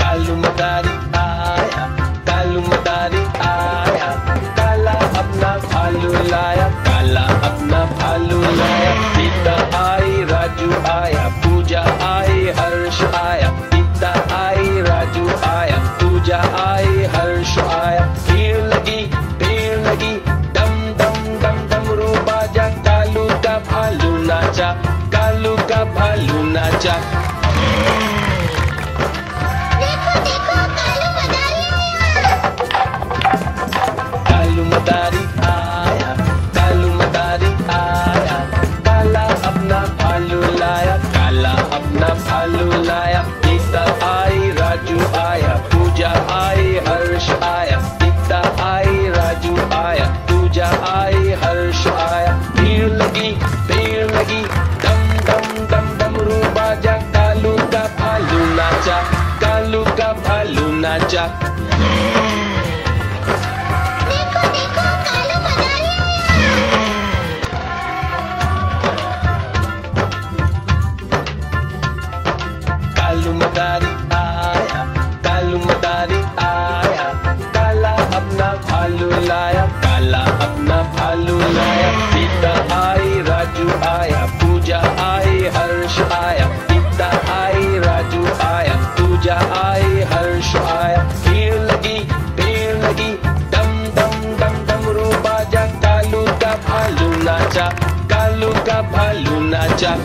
कालू मदारी आया, कालू हर्ष आया, गीता आई, राजू आया, पूजा आई, हर्ष आया। भीड़ लगी डम डम डम डमरू बाजा, कालू का भालू नाचा, कालू का भालू नाचा। देखो देखो कालू मदारी आया। कालू मदारी आया, कालू मदारी आया, काला अपना भालू लाया, काला अपना भालू लाया। गीता आई, राजू आया, पूजा आई, हर्ष आया, गीता आई, राजू आया, पूजा आई, हर्ष आया। भीड़ लगी डम डम डम डमरू बाजा, कालू का भालू नाचा, कालू का भालू नाचा।